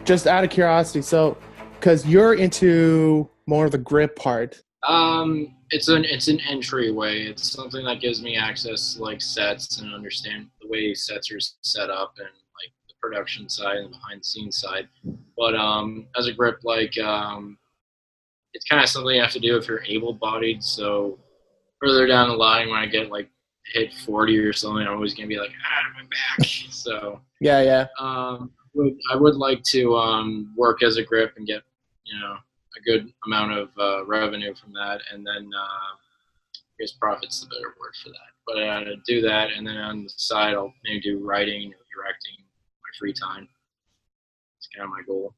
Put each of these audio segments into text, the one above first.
just out of curiosity, so because you're into more of the grip part. It's an entryway. It's something that gives me access to like sets and understand the way sets are set up and like the production side and behind the scenes side. But as a grip, it's kind of something you have to do if you're able-bodied. So further down the line, when I get like hit 40 or something, I'm always gonna be like, my back. So Yeah, yeah. I would like to work as a grip and get a good amount of revenue from that, and then I guess profit's the better word for that. But do that, and then on the side, I'll maybe do writing or directing in my free time. It's kind of my goal.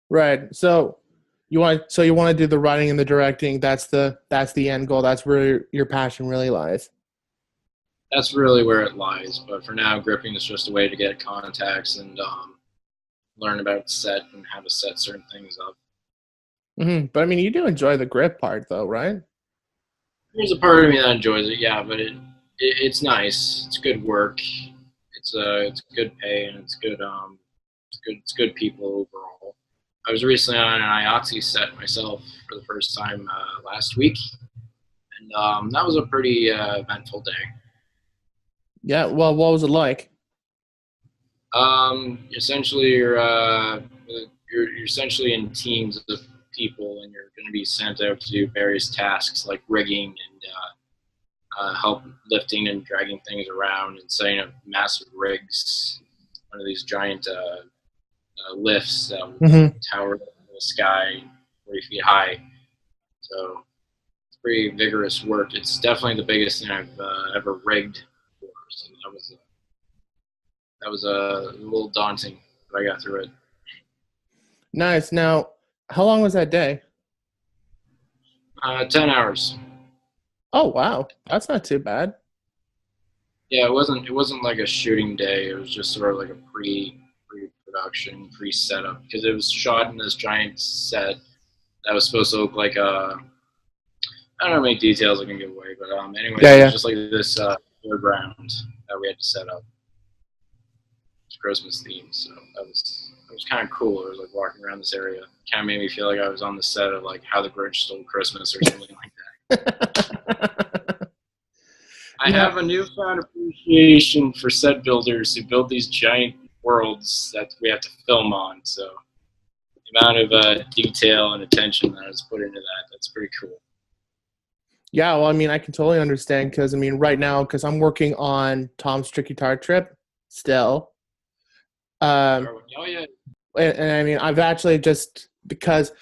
Right. So you want to do the writing and the directing. That's the end goal. That's where your passion really lies. That's really where it lies. But for now, gripping is just a way to get contacts and learn about set and how to set certain things up. But I mean, you do enjoy the grip part, though, right? There's a part of me that enjoys it, yeah, but it's nice. It's good work. It's good pay, and it's good people overall. I was recently on an IATSE set myself for the first time last week, and that was a pretty eventful day. Yeah. Well, what was it like? Essentially, you're essentially in teams of people, and you're going to be sent out to do various tasks like rigging and help lifting and dragging things around and setting up massive rigs. One of these giant lifts that tower in the sky 40 feet high. So it's pretty vigorous work. It's definitely the biggest thing I've ever rigged for. So that was a little daunting, but I got through it. Nice. Now, how long was that day? 10 hours. Oh, wow. That's not too bad. Yeah, it wasn't like a shooting day. It was just sort of like a pre-production, pre-setup, because it was shot in this giant set that was supposed to look like a. I don't know how many details I can give away, but anyways, Yeah, it yeah. was just like this foreground that we had to set up. It's Christmas themed, so that was kind of cool. It was like walking around this area. Kind of made me feel like I was on the set of like How the Grinch Stole Christmas or something like that. I Yeah. have a newfound appreciation for set builders who build these giant worlds that we have to film on. So the amount of detail and attention that is put into that's pretty cool. Yeah, well, I mean, I can totally understand because, I mean, right now, because I'm working on Tom's Tricky Tart Trip still. Oh yeah, And I mean, I've actually just because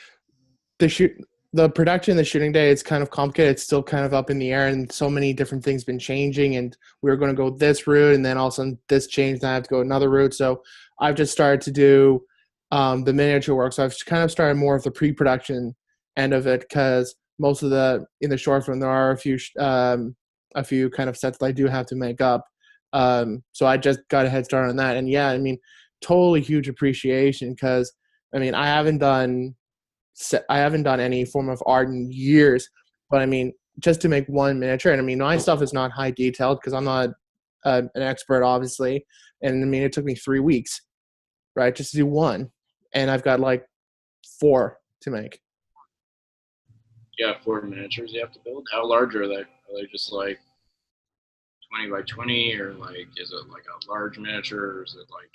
the production, the shooting day, it's kind of complicated. It's still kind of up in the air, and so many different things been changing. And we were going to go this route, and then all of a sudden this changed, and I have to go another route. So I've just started to do the miniature work. So I've kind of started more of the pre-production end of it because most of in the short film there are a few kind of sets that I do have to make up. So I just got a head start on that, and yeah, I mean, totally huge appreciation because I mean I haven't done any form of art in years, but I mean just to make one miniature, and I mean my stuff is not high detailed because I'm not an expert obviously, and I mean it took me 3 weeks, right, just to do one, and I've got like 4 to make. you got 4 miniatures you have to build. How large are they? Are they just like 20 by 20, or like is it like a large miniature, or is it like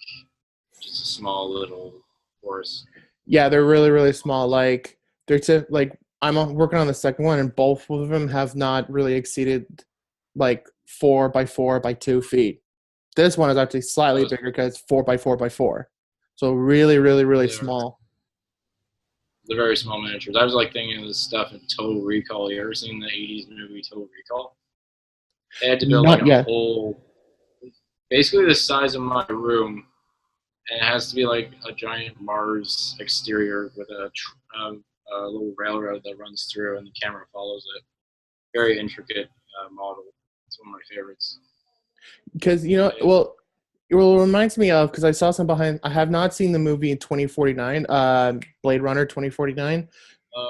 just a small little forest? Yeah, they're really really small. Like like working on the second one, and both of them have not really exceeded like 4 by 4 by 2 feet. This one is actually slightly Those, bigger because it's 4 by 4 by 4. So really, really, really they're, small. they're very small miniatures. I was like thinking of this stuff in Total Recall. You ever seen the 80s movie Total Recall? They had to build like Not a yet. whole, basically the size of my room, and it has to be like a giant Mars exterior with a little railroad that runs through, and the camera follows it. Very intricate model. It's one of my favorites. Because Yeah. it reminds me of because I saw some behind. I have not seen the movie in 2049, Blade Runner 2049, Uh,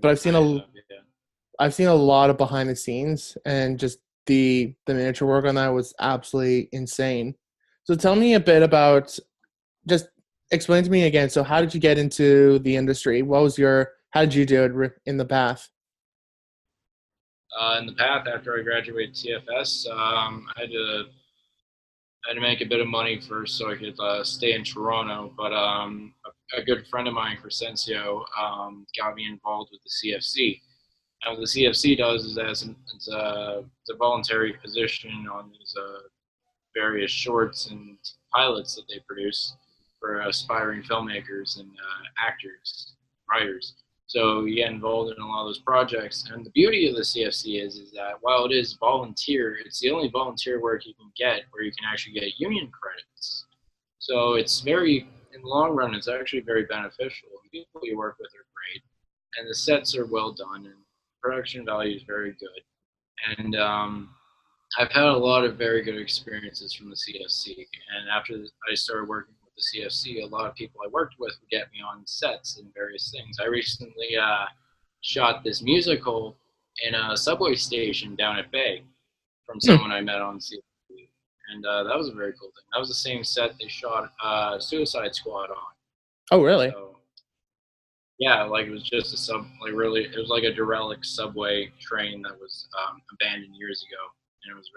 but I have, yeah. I've seen a lot of behind the scenes, and just the miniature work on that was absolutely insane. So tell me a bit about just explain to me again. So how did you get into the industry? How did you do it in the path? In the path, after I graduated TFS, I had to make a bit of money first so I could stay in Toronto. But a good friend of mine, Crescencio, got me involved with the CFC. And what the CFC does is it's a voluntary position on these various shorts and pilots that they produce for aspiring filmmakers and actors, writers. So you get involved in a lot of those projects. And the beauty of the CFC is that while it is volunteer, it's the only volunteer work you can get where you can actually get union credits. So it's in the long run, it's actually very beneficial. The people you work with are great, and the sets are well done, and production value is very good. And I've had a lot of very good experiences from the CFC, and after I started working with the CFC, a lot of people I worked with would get me on sets and various things. I recently shot this musical in a subway station down at Bay from someone I met on CFC, and that was a very cool thing. That was the same set they shot Suicide Squad on. Oh, really? So, yeah, like it was just it was like a derelict subway train that was abandoned years ago, and it was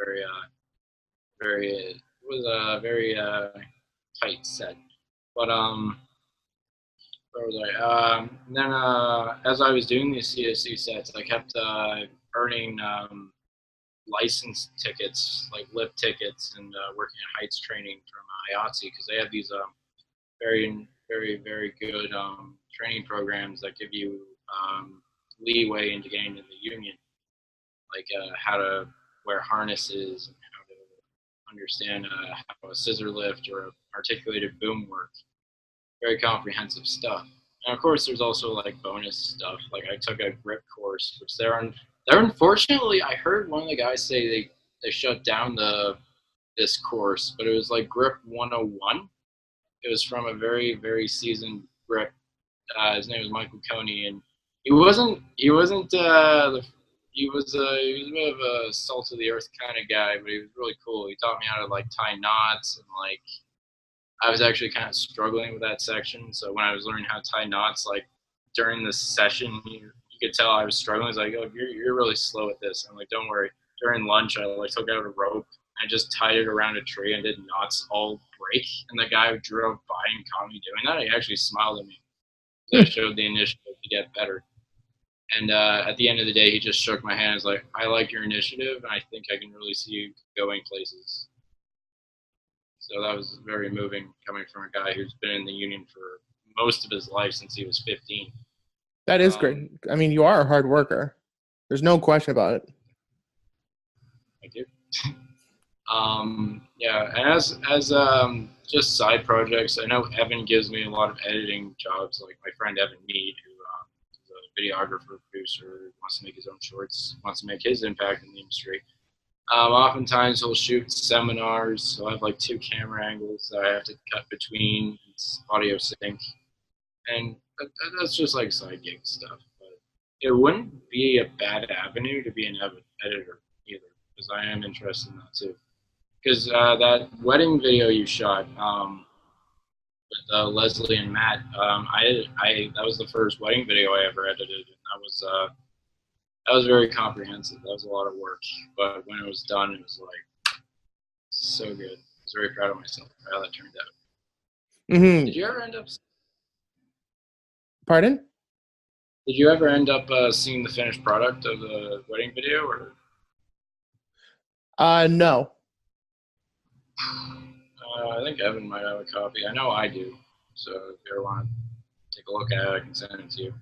it was a very tight set. But where was I? And then as I was doing these CSC sets, I kept earning license tickets, like lip tickets, and working at Heights training from IATSE, because they have these very good training programs that give you leeway into getting in the union, like how to wear harnesses and how to understand how a scissor lift or articulated boom work. Very comprehensive stuff. And of course, there's also like bonus stuff. Like I took a grip course, which they're unfortunately, I heard one of the guys say they shut down this course, but it was like Grip 101. It was from a very seasoned grip. His name was Michael Coney, and he wasn't he was a bit of a salt of the earth kind of guy, but he was really cool. He taught me how to like tie knots, and like I was actually kind of struggling with that section. So when I was learning how to tie knots, like during this session, you could tell I was struggling. He's like, "Oh, you're really slow at this." I'm like, "Don't worry." During lunch, I like took out a rope. I just tied it around a tree and did knots all break. And the guy who drove by and caught me doing that, he actually smiled at me. So I showed the initiative to get better. And at the end of the day, he just shook my hand and was like, "I like your initiative, and I think I can really see you going places." So that was very moving, coming from a guy who's been in the union for most of his life since he was 15. That is great. I mean, you are a hard worker. There's no question about it. Thank you. Yeah, and as just side projects, I know Evan gives me a lot of editing jobs. Like my friend Evan Mead, who is a videographer, producer, wants to make his own shorts, wants to make his impact in the industry. Oftentimes he'll shoot seminars. He'll have like 2 camera angles that I have to cut between. It's audio sync, and that's just like side gig stuff. But it wouldn't be a bad avenue to be an editor either, because I am interested in that too. Because that wedding video you shot with Leslie and Matt, that was the first wedding video I ever edited, and that was very comprehensive. That was a lot of work, but when it was done, it was like so good. I was very proud of myself for how that turned out. Mm-hmm. Did you ever end up? Pardon? Did you ever end up seeing the finished product of the wedding video, or? No. I think Evan might have a copy. I know I do. So if you ever want to take a look at it, I can send it to you.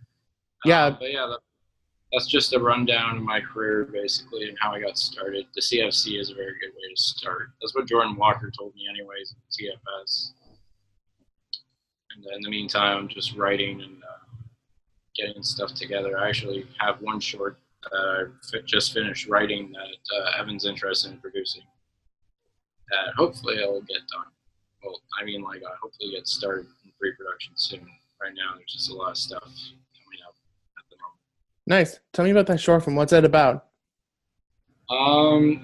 Yeah. But yeah, that's just a rundown of my career, basically, and how I got started. The CFC is a very good way to start. That's what Jordan Walker told me anyways, TFS. And in the meantime, I'm just writing and getting stuff together. I actually have one short that I just finished writing that Evan's interested in producing. That hopefully it'll get done. Well, I mean, like, hopefully get started in pre-production soon. Right now, there's just a lot of stuff coming up at the moment. Nice. Tell me about that short film. What's that about?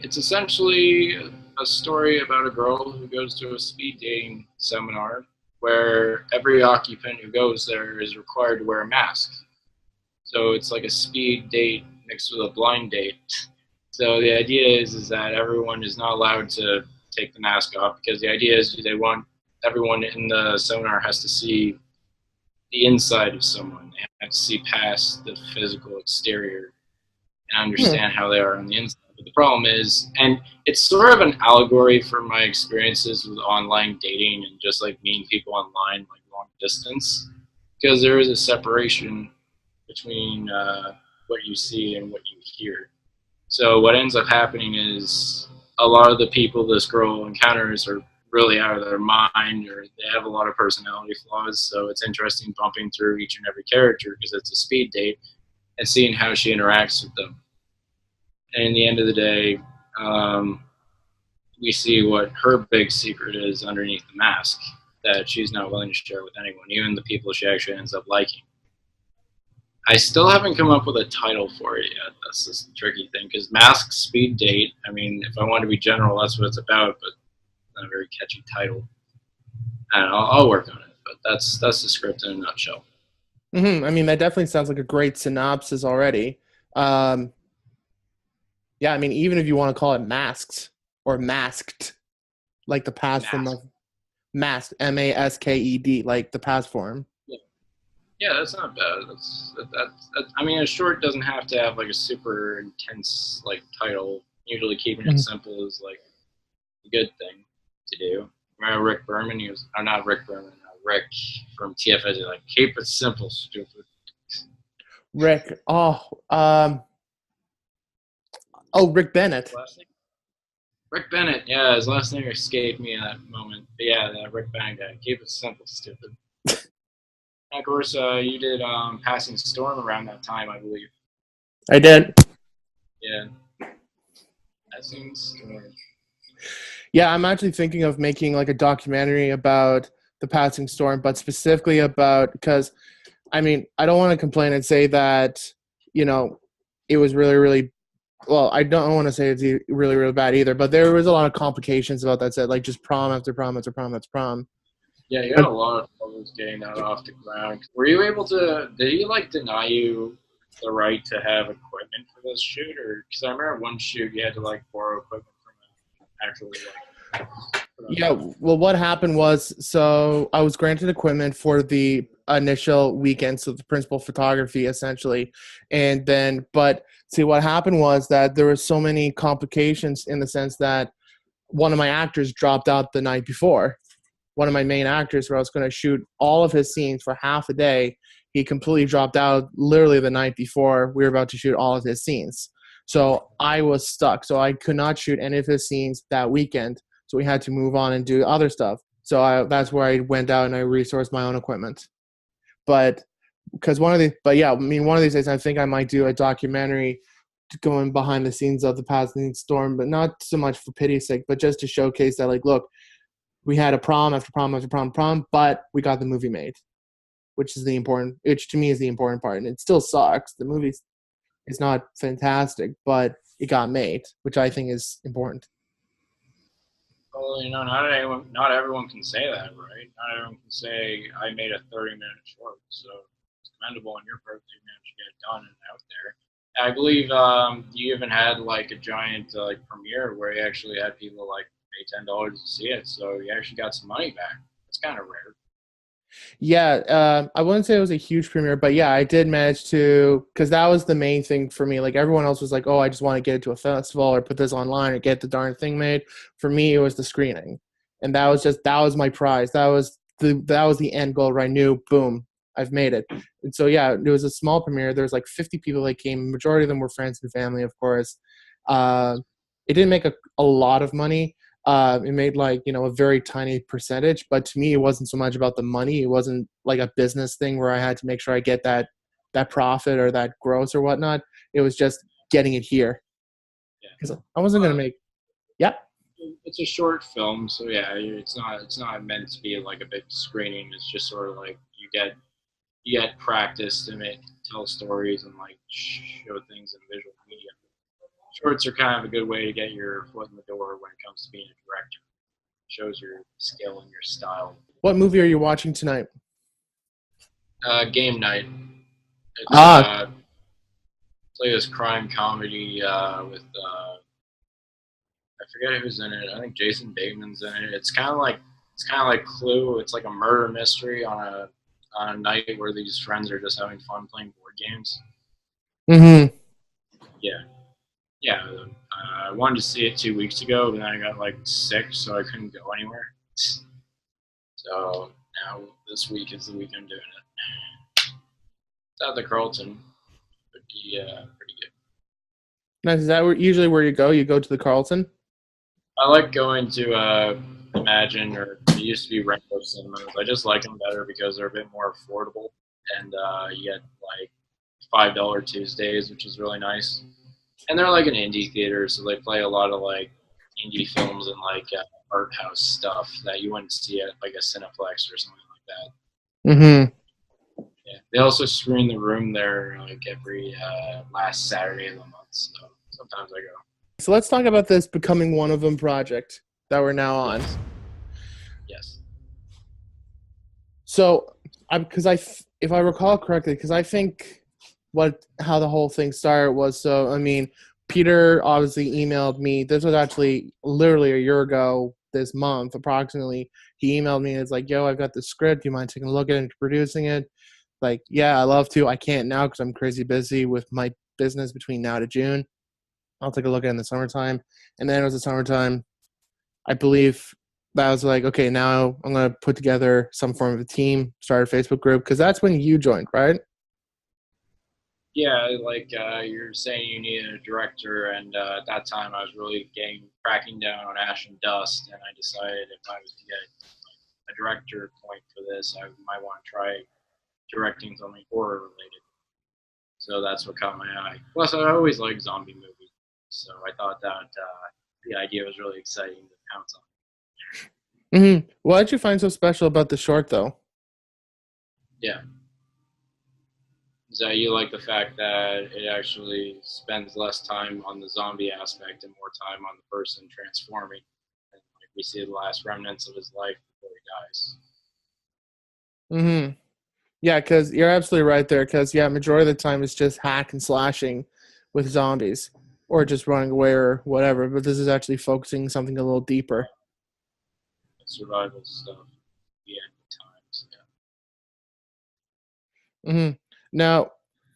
It's essentially a story about a girl who goes to a speed dating seminar where every occupant who goes there is required to wear a mask. So it's like a speed date mixed with a blind date. So the idea is that everyone is not allowed to take the mask off, because the idea is they want everyone in the sonar has to see the inside of someone. They have to see past the physical exterior and Hmm. understand how they are on the inside. But the problem is, and it's sort of an allegory for my experiences with online dating and just like meeting people online, like long distance, because there is a separation between what you see and what you hear. So what ends up happening is a lot of the people this girl encounters are really out of their mind, or they have a lot of personality flaws. So it's interesting bumping through each and every character because it's a speed date and seeing how she interacts with them. And in the end of the day, um, we see what her big secret is underneath the mask that she's not willing to share with anyone, even the people she actually ends up liking. I still haven't come up with a title for it yet. That's just the tricky thing, because mask, speed date. I mean, if I want to be general, that's what it's about, but not a very catchy title. And I'll work on it. But that's the script in a nutshell. I mean, that definitely sounds like a great synopsis already. Um, yeah, I mean, even if you want to call it masked or masked, like the past form Mask. of masked, masked, like the past form. Yeah, yeah, that's not bad. I mean, a short doesn't have to have like a super intense like title. Usually, keeping it Mhm. simple is like a good thing to do. Remember Rick Berman? He was, or not Rick Berman, Rick from TFS. Like, keep it simple, stupid. Rick. Rick Bennett. Last name? Rick Bennett. Yeah, his last name escaped me in that moment. But yeah, that Rick Bennett guy. Keep it simple, stupid. And of course, you did Passing Storm around that time, I believe. I did. Yeah, Passing Storm. Yeah, I'm actually thinking of making like a documentary about the passing storm, but specifically about because I mean, I don't want to complain and say that, you know, it was really, really well, I don't want to say it's really, really bad either, but there was a lot of complications about that set, like just prom after prom after prom after prom. Yeah, you had But a lot of troubles getting that off the ground. Were you able to? Did he like deny you the right to have equipment for this shoot, or because I remember one shoot you had to like borrow equipment from an actual like yeah, production. well, what happened was, so I was granted equipment for the initial weekend, so the principal photography essentially, and then, but see, what happened was that there were so many complications in the sense that one of my actors dropped out the night before. One of my main actors, where I was going to shoot all of his scenes for half a day, he completely dropped out literally the night before we were about to shoot all of his scenes. So I was stuck. So I could not shoot any of his scenes that weekend. So we had to move on and do other stuff. So that's where I went out and I resourced my own equipment. But because but yeah, I mean, one of these days I think I might do a documentary going behind the scenes of the passing storm, but not so much for pity's sake, but just to showcase that, like, look, we had a prom after prom after prom, but we got the movie made, which to me is the important part. And it still sucks. The movie is not fantastic, but it got made, which I think is important. Well, not everyone can say that, right? Not everyone can say I made a 30-minute short. So it's commendable on your part that you managed to get it done and out there. I believe you even had like a giant like premiere where you actually had people like pay $10 to see it, so you actually got some money back. That's kind of rare. Yeah, I wouldn't say it was a huge premiere, but yeah, I did manage to, because that was the main thing for me. Like everyone else was like, "Oh, I just want to get it to a festival or put this online or get the darn thing made." For me, it was the screening, and that was my prize. That was the end goal. Where I knew, boom, I've made it. And so yeah, it was a small premiere. There was like 50 people that came. Majority of them were friends and family, of course. Uh, it didn't make a lot of money. It made like, a very tiny percentage, but to me it wasn't so much about the money. It wasn't like a business thing where I had to make sure I get that profit or that gross or whatnot. It was just getting it here Yeah. because I wasn't gonna Well, make. Yeah. it's a short film, so yeah, it's not meant to be like a big screening. It's just sort of like you get practice to tell stories and like show things in visual media. Shorts are kind of a good way to get your foot in the door when it comes to being a director. It shows your skill and your style. What movie are you watching tonight? Game Night. It's Ah, it's like this crime comedy with I forget who's in it. I think Jason Bateman's in it. It's kind of like Clue. It's like a murder mystery on a night where these friends are just having fun playing board games. mm-hmm. Yeah, yeah. I wanted to see it 2 weeks ago, but then I got like sick, so I couldn't go anywhere. So now this week is the week I'm doing it. It's at the Carlton. Pretty good. Nice. Is that usually where you go? You go to the Carlton? I like going to Imagine, or it used to be Retro Cinemas. I just like them better because they're a bit more affordable, and you get like $5 Tuesdays, which is really nice. And they're like an indie theater, so they play a lot of like indie films and like art house stuff that you wouldn't see at like a Cineplex or something like that. Mm-hmm. Yeah. They also screen the room there like every last Saturday of the month, so sometimes I go. So let's talk about this Becoming One of Them project that we're now on. Yes. Yes. So, if I recall correctly, because I think how the whole thing started was, so I mean, Peter obviously emailed me. This was actually literally a year ago this month, approximately. He emailed me and it's like, "Yo, I've got the script. Do you mind taking a look at it and producing it?" Like, yeah, I love to. I can't now because I'm crazy busy with my business between now to June. I'll take a look at it in the summertime. And then it was the summertime. I believe that was like, okay, now I'm going to put together some form of a team, start a Facebook group, because that's when you joined, right? Yeah, like you're saying, you need a director, and at that time I was really cracking down on Ash and Dust, and I decided if I was to get a director point for this, I might want to try directing something horror related. So that's what caught my eye. Plus, I always liked zombie movies, so I thought that the idea was really exciting to pounce on. Mm-hmm. What did you find so special about the short, though? Yeah. So you like the fact that it actually spends less time on the zombie aspect and more time on the person transforming. And like we see the last remnants of his life before he dies. Mm-hmm. Yeah, because you're absolutely right there. Because yeah, majority of the time it's just hack and slashing with zombies, or just running away or whatever. But this is actually focusing something a little deeper. Survival stuff, the end of times. Mm-hmm. Now,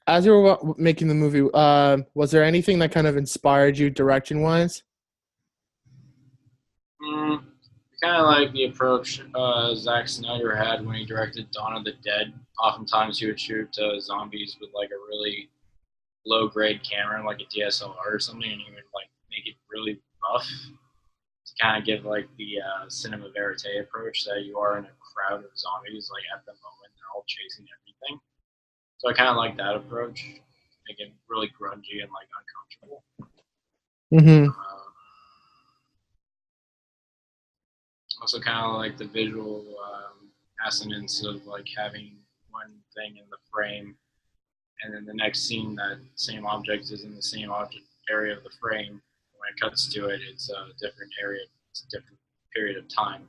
as you were making the movie, was there anything that kind of inspired you direction-wise? Yeah. Kind of like the approach Zack Snyder had when he directed Dawn of the Dead. Oftentimes he would shoot zombies with like a really low grade camera, like a DSLR or something, and he would like make it really rough to kind of give like the cinema verite approach that you are in a crowd of zombies. Like at the moment, they're all chasing everything. So I kind of like that approach, make it really grungy and like uncomfortable. Mm-hmm. Also, kind of like the visual assonance of like having one thing in the frame, and then the next scene that same object is in the same object area of the frame. When it cuts to it, it's a different area, it's a different period of time.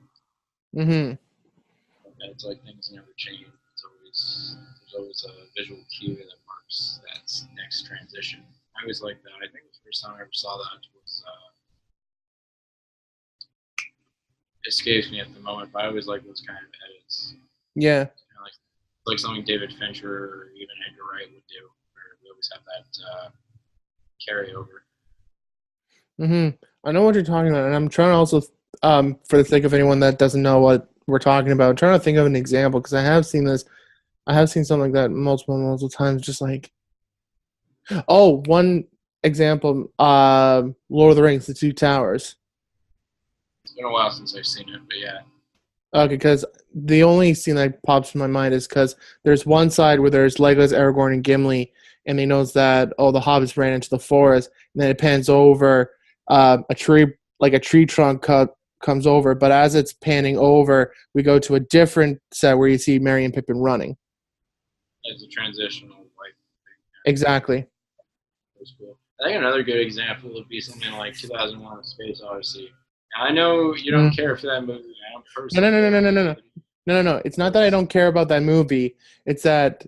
Mm-hmm. It's like things never change. There's always a visual cue that marks that next transition. I always like that. I think the first time I ever saw that was escapes me at the moment, but I always like those kind of edits. Yeah. Kind of like something David Fincher or even Edgar Wright would do, where we always have that carryover. Mm-hmm. I know what you're talking about, and I'm trying to also, for the sake of anyone that doesn't know what we're talking about, I'm trying to think of an example because I have seen this. I have seen something like that multiple times. Just like, oh, one example, Lord of the Rings, The Two Towers. It's been a while since I've seen it, but yeah. Okay, because the only scene that pops in my mind is because there's one side where there's Legolas, Aragorn, and Gimli, and they knows that the hobbits ran into the forest, and then it pans over a tree, like a tree trunk comes over, but as it's panning over, we go to a different set where you see Merry and Pippin running. It's a transitional like thing. Exactly. That was cool. I think another good example would be something like 2001: A Space Odyssey. Now, I know you don't Mm. care for that movie. I don't No, personally no, no, care no, for no, that no, no, movie. No. It's not that I don't care about that movie. It's that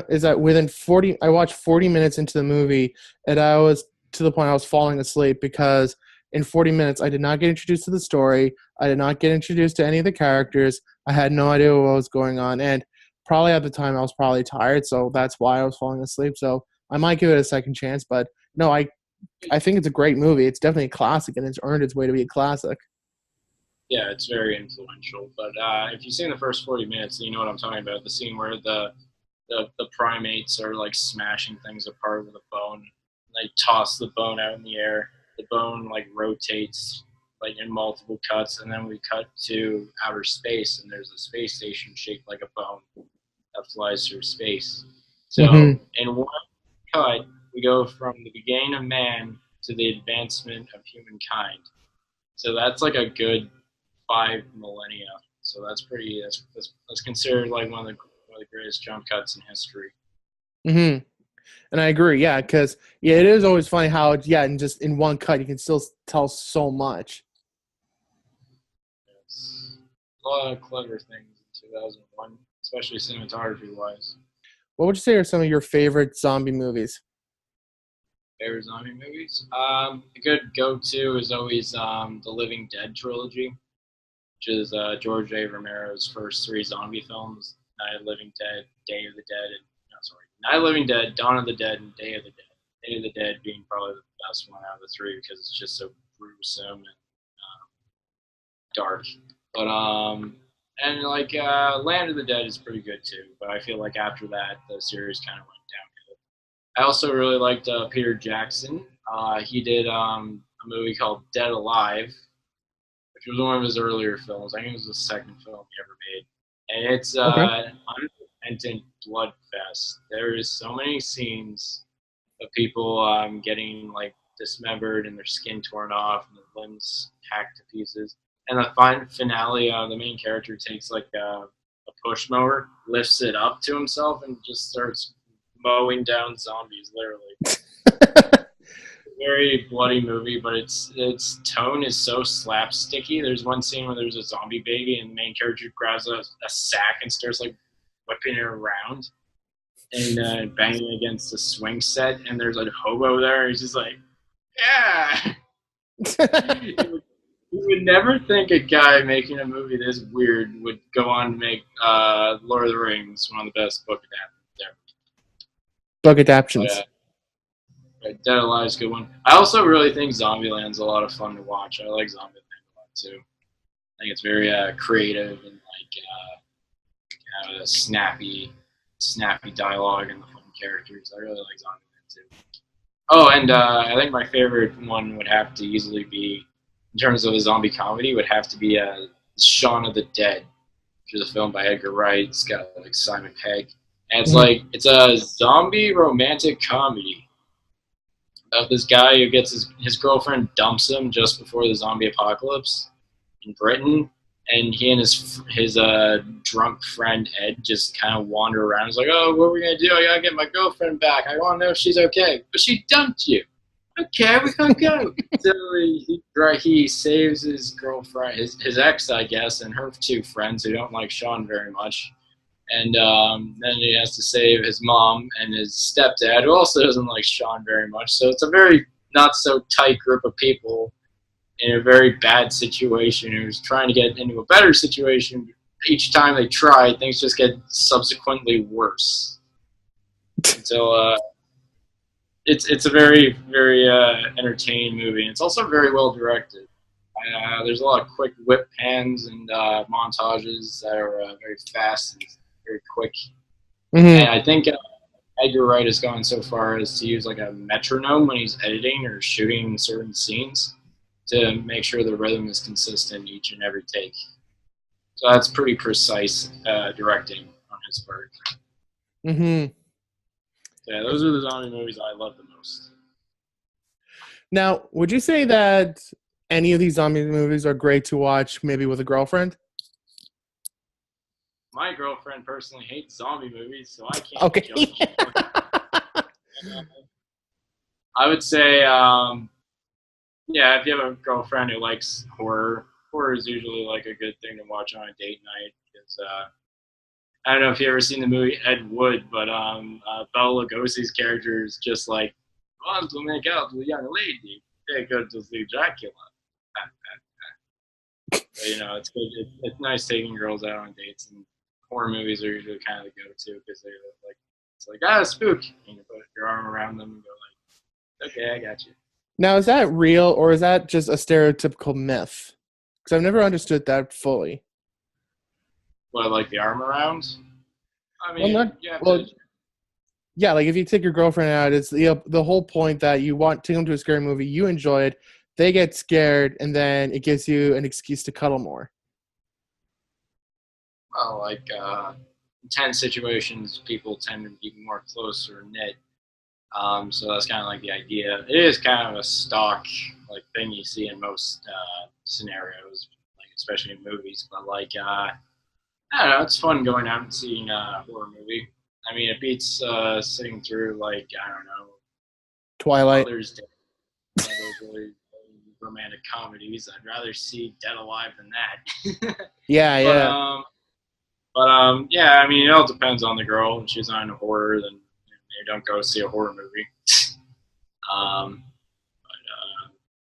is that within 40, I watched 40 minutes into the movie, and I was to the point I was falling asleep because in 40 minutes I did not get introduced to the story. I did not get introduced to any of the characters. I had no idea what was going on, and probably at the time I was probably tired, so that's why I was falling asleep. So I might give it a second chance, but no, I think it's a great movie. It's definitely a classic, and it's earned its way to be a classic. Yeah, it's very influential. But if you've seen the first 40 minutes, you know what I'm talking about. The scene where the primates are like smashing things apart with a bone. They toss the bone out in the air. The bone like rotates like in multiple cuts, and then we cut to outer space, and there's a space station shaped like a bone that flies through space. So Mm-hmm. in one cut, we go from the beginning of man to the advancement of humankind. So that's like a good 5 millennia. So that's pretty. That's considered like one of the greatest jump cuts in history. Mm-hmm. And I agree, yeah, because yeah, it is always funny how yeah, and just in one cut you can still tell so much. It's a lot of clever things in 2001, especially cinematography wise. What would you say are some of your favorite zombie movies? Favorite zombie movies? A good go-to is always the Living Dead trilogy, which is George A. Romero's first three zombie films: Night of the Living Dead, Day of the Dead, and no, sorry, Night of the Living Dead, Dawn of the Dead, and Day of the Dead. Day of the Dead being probably the best one out of the three because it's just so gruesome and dark. But and like Land of the Dead is pretty good too. But I feel like after that, the series kind of went downhill. I also really liked Peter Jackson. He did a movie called Dead Alive, which was one of his earlier films. I think it was the second film he ever made, and it's Okay. unrepentant blood fest. There is so many scenes of people getting like dismembered and their skin torn off and their limbs hacked to pieces. And the finale, the main character takes like a push mower, lifts it up to himself, and just starts mowing down zombies, literally. Very bloody movie, but its tone is so slapsticky. There's one scene where there's a zombie baby, and the main character grabs a sack and starts like whipping it around and banging against a swing set, and there's a hobo there. He's just like, yeah. You would never think a guy making a movie this weird would go on to make Lord of the Rings one of the best book adaptations ever. Book But adaptions. Dead Alive is a good one. I also really think Zombieland's a lot of fun to watch. I like Zombieland a lot too. I think it's very creative and like snappy dialogue and the fun characters. I really like Zombieland too. Oh, and I think my favorite one would have to easily be, in terms of a zombie comedy, would have to be Shaun of the Dead, which is a film by Edgar Wright. It's got like Simon Pegg, and it's Mm-hmm. like it's a zombie romantic comedy of this guy who gets his girlfriend dumps him just before the zombie apocalypse in Britain, and he and his drunk friend Ed just kind of wander around. He's like, "Oh, what are we gonna do? I gotta get my girlfriend back. I want to know if she's okay, but she dumped you. Okay, we gotta go." So he saves his girlfriend, his ex, I guess, and her two friends who don't like Sean very much. And then he has to save his mom and his stepdad, who also doesn't like Sean very much. So it's a very not so tight group of people in a very bad situation who's trying to get into a better situation. Each time they try, things just get subsequently worse until it's a very entertaining movie. And it's also very well directed. There's a lot of quick whip pans and montages that are very fast and very quick. And Mm-hmm. I think Edgar Wright has gone so far as to use like a metronome when he's editing or shooting certain scenes to make sure the rhythm is consistent each and every take. So that's pretty precise directing on his part. Mm-hmm. Yeah, those are the zombie movies I love the most. Now, would you say that any of these zombie movies are great to watch, maybe with a girlfriend? My girlfriend personally hates zombie movies, so I can't Okay. judge. I would say, yeah, if you have a girlfriend who likes horror, horror is usually like a good thing to watch on a date night Because I don't know if you ever seen the movie Ed Wood, but Bela Lugosi's character is just like, want to make out with a young lady, they go to see Dracula. So, you know, it's good. It's nice taking girls out on dates, and horror movies are usually kind of the go-to because they're like, it's like, spook. And you put your arm around them and go like, okay, I got you. Now, is that real or is that just a stereotypical myth? Because I've never understood that fully. What, like the arm around? I mean, yeah, like if you take your girlfriend out, it's the whole point that you want to take them to a scary movie, you enjoy it, they get scared, and then it gives you an excuse to cuddle more. Well, like intense situations, people tend to be more closer knit. So that's kind of like the idea. It is kind of a stock like thing you see in most scenarios, like especially in movies. But like, I don't know, it's fun going out and seeing a horror movie. I mean, it beats sitting through like I don't know, Twilight. Mother's Day, one of those really romantic comedies. I'd rather see Dead Alive than that. Yeah. Yeah, I mean, it all depends on the girl. If she's not into horror, then maybe don't go see a horror movie.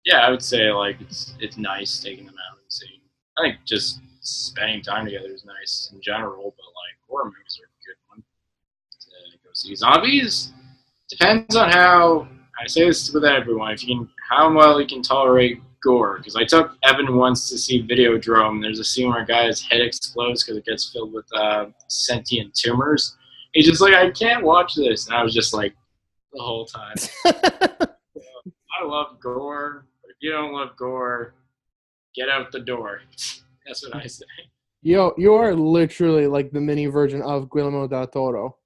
Yeah, I would say like it's nice taking them out and seeing. I think just spending time together is nice in general, but like horror movies are a good one to go see. Zombies depends on how. I say this with everyone. If you can, how well you can tolerate gore. Because I took Evan once to see Videodrome. There's a scene where a guy's head explodes because it gets filled with sentient tumors. He's just like, I can't watch this, and I was just like, the whole time. I love gore, but if you don't love gore, get out the door. That's what I say. You are literally like the mini version of Guillermo del Toro.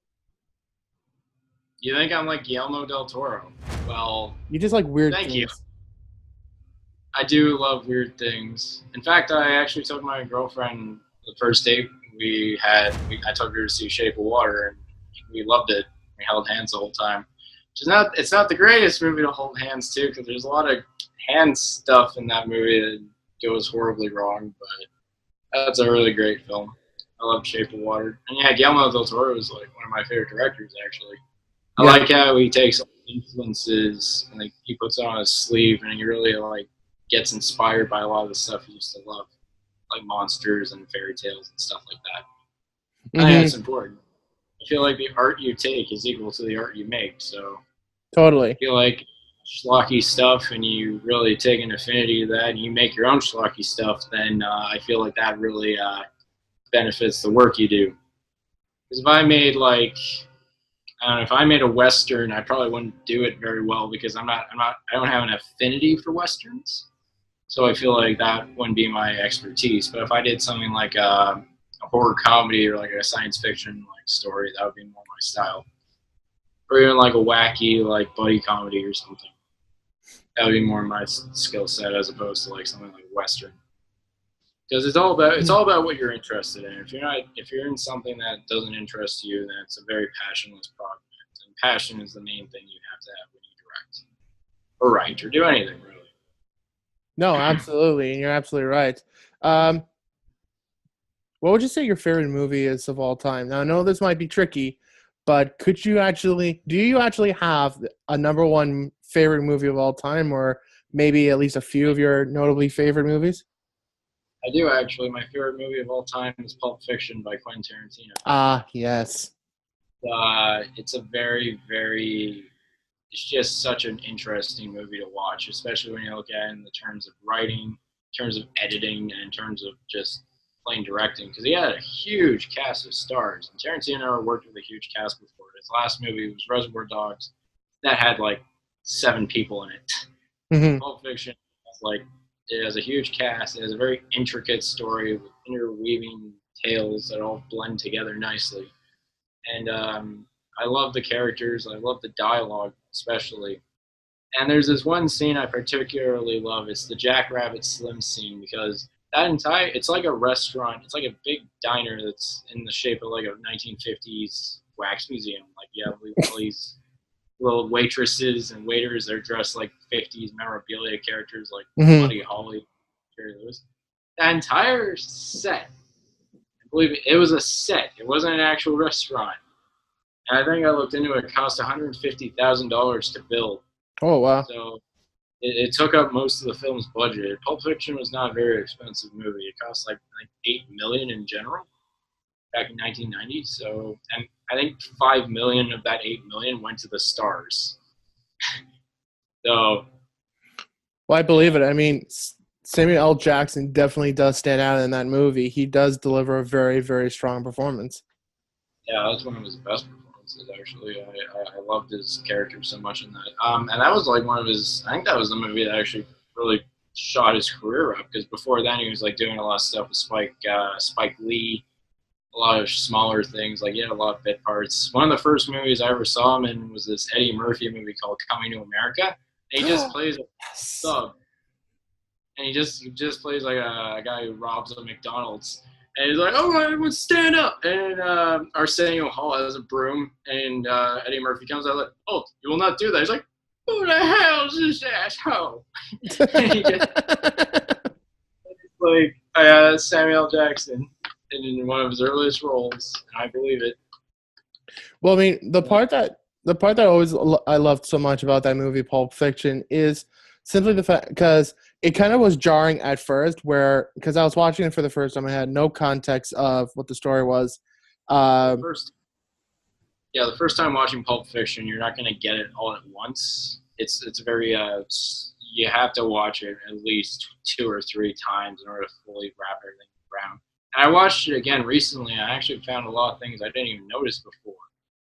You think I'm like Guillermo del Toro? Well, you just like weird thank things. You. I do love weird things. In fact, I actually took my girlfriend the first date I took her to see Shape of Water, and we loved it. We held hands the whole time. It's not the greatest movie to hold hands to because there's a lot of hand stuff in that movie that goes horribly wrong, but that's a really great film. I love Shape of Water. And yeah, Guillermo del Toro is like one of my favorite directors, actually. I like how he takes influences and like he puts it on his sleeve, and he really like gets inspired by a lot of the stuff he used to love, like monsters and fairy tales and stuff like that. I think it's important. I feel like the art you take is equal to the art you make. So totally. I feel like schlocky stuff, and you really take an affinity to that, and you make your own schlocky stuff. Then I feel like that really benefits the work you do. Because if I made if I made a Western, I probably wouldn't do it very well because I don't have an affinity for Westerns. So I feel like that wouldn't be my expertise. But if I did something like a horror comedy or like a science fiction like story, that would be more my style. Or even like a wacky like buddy comedy or something. That would be more my skill set as opposed to like something like Western. Because it's all about what you're interested in. If you're in something that doesn't interest you, then it's a very passionless project. And passion is the main thing you have to have when you direct, or write, or do anything really. No, absolutely, and you're absolutely right. What would you say your favorite movie is of all time? Now I know this might be tricky, but do you actually have a number one favorite movie of all time, or maybe at least a few of your notably favorite movies? I do actually. My favorite movie of all time is Pulp Fiction by Quentin Tarantino. Ah, yes. It's a very, very. It's just such an interesting movie to watch, especially when you look at it in the terms of writing, in terms of editing, and in terms of just plain directing. Because he had a huge cast of stars, and Tarantino worked with a huge cast before. His last movie was Reservoir Dogs, that had like 7 people in it. Mm-hmm. Pulp Fiction it has a huge cast. It has a very intricate story with interweaving tales that all blend together nicely. And I love the characters. I love the dialogue, especially. And there's this one scene I particularly love. It's the Jackrabbit Slim scene because it's like a restaurant. It's like a big diner that's in the shape of like a 1950s wax museum. Like you have all these little waitresses and waiters. They're dressed like 50s memorabilia characters like Buddy Holly, Jerry Lewis. That entire set, believe me, it was a set. It wasn't an actual restaurant. And I think I looked into it. It cost $150,000 to build. Oh wow. So it took up most of the film's budget. Pulp Fiction was not a very expensive movie. It cost like $8 million in general back in 1990. So, and I think $5 million of that $8 million went to the stars. So, Well, I believe it. I mean, Samuel L. Jackson definitely does stand out in that movie. He does deliver a very, very strong performance. yeah, that's one of his best performances. Actually, I loved his character so much in that. And that was like one of his. I think that was the movie that actually really shot his career up, because before then he was like doing a lot of stuff with Spike Lee, a lot of smaller things. Like he had a lot of bit parts. One of the first movies I ever saw him in was this Eddie Murphy movie called Coming to America. And he just plays a sub, and he just plays like a guy who robs a McDonald's. And he's like, "Oh, everyone stand up!" And Arsenio Hall has a broom, and Eddie Murphy comes out like, "Oh, you will not do that." He's like, "Who the hell is this asshole?" And he just, like Samuel L. Jackson in one of his earliest roles, and I believe it. Well, I mean, the part that I loved so much about that movie, Pulp Fiction, is simply the fact, because it kind of was jarring at first, because I was watching it for the first time, I had no context of what the story was. The first time watching Pulp Fiction, you're not going to get it all at once. It's very you have to watch it at least 2 or 3 times in order to fully wrap everything around. And I watched it again recently, and I actually found a lot of things I didn't even notice before.